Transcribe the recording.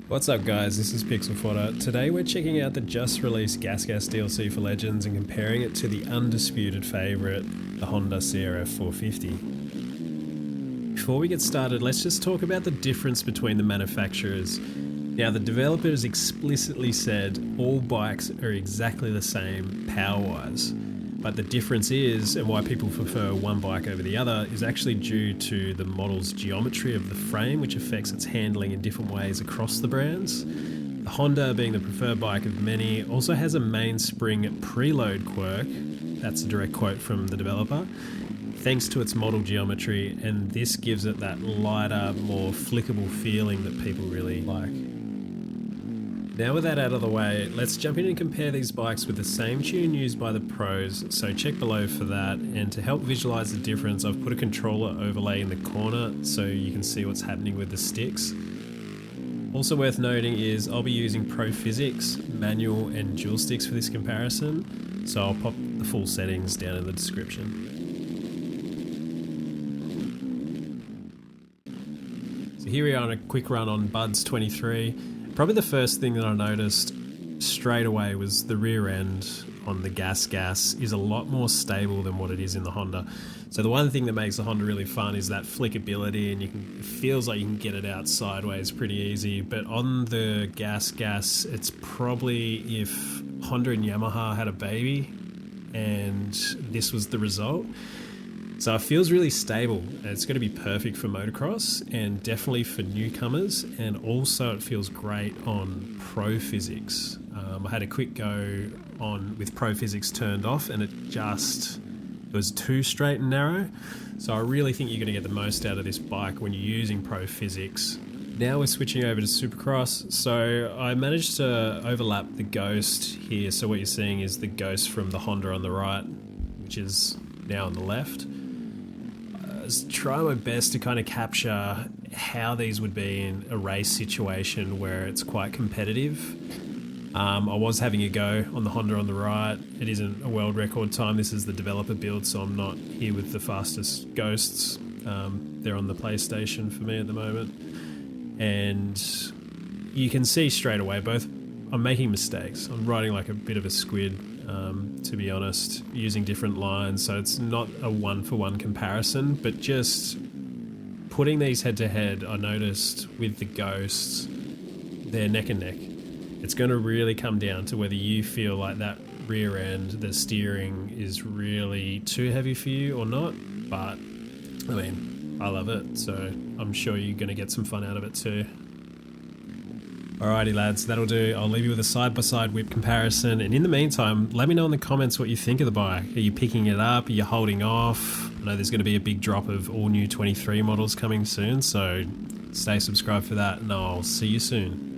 What's up guys, this is PixelFodder. Today we're checking out the just released Gas DLC for Legends and comparing it to the undisputed favourite, the Honda CRF 450. Before we get started, let's just talk about the difference between the manufacturers. Now the developers explicitly said all bikes are exactly the same power-wise, but the difference is, and why people prefer one bike over the other, is actually due to the model's geometry of the frame, which affects its handling in different ways across the brands. The Honda, being the preferred bike of many, also has a mainspring preload quirk, that's a direct quote from the developer, thanks to its model geometry, and this gives it that lighter, more flickable feeling that people really like. Now with that out of the way, let's jump in and compare these bikes with the same tune used by the pros, so check below for that. And to help visualize the difference, I've put a controller overlay in the corner so you can see what's happening with the sticks. Also worth noting is I'll be using Pro Physics, manual and dual sticks for this comparison, so I'll pop the full settings down in the description. So here we are on a quick run on Buds 23. Probably the first thing that I noticed straight away was the rear end on the Gas is a lot more stable than what it is in the Honda. So the one thing that makes the Honda really fun is that flickability, and it feels like you can get it out sideways pretty easy. But on the Gas, it's probably if Honda and Yamaha had a baby and this was the result. So it feels really stable. It's going to be perfect for motocross and definitely for newcomers, and also it feels great on Pro Physics. I had a quick go on with Pro Physics turned off and it was too straight and narrow. So I really think you're going to get the most out of this bike when you're using Pro Physics. Now we're switching over to Supercross. So I managed to overlap the Ghost here. So what you're seeing is the Ghost from the Honda on the right, which is now on the left. Try my best to kind of capture how these would be in a race situation where it's quite competitive. I was having a go on the Honda on the right. It isn't a world record time. This is the developer build, so I'm not here with the fastest Ghosts. They're on the PlayStation for me at the moment. And you can see straight away I'm making mistakes. I'm riding like a bit of a squid, to be honest, using different lines, so it's not a one-for-one comparison, but just putting these head-to-head, I noticed with the Ghosts, they're neck and neck. It's going to really come down to whether you feel like that rear end, the steering is really too heavy for you or not, but I mean, I love it, so I'm sure you're going to get some fun out of it too. Alrighty lads, that'll do. I'll leave you with a side-by-side whip comparison, and in the meantime, let me know in the comments what you think of the bike. Are you picking it up? Are you holding off? I know there's going to be a big drop of all new 23 models coming soon, so stay subscribed for that, and I'll see you soon.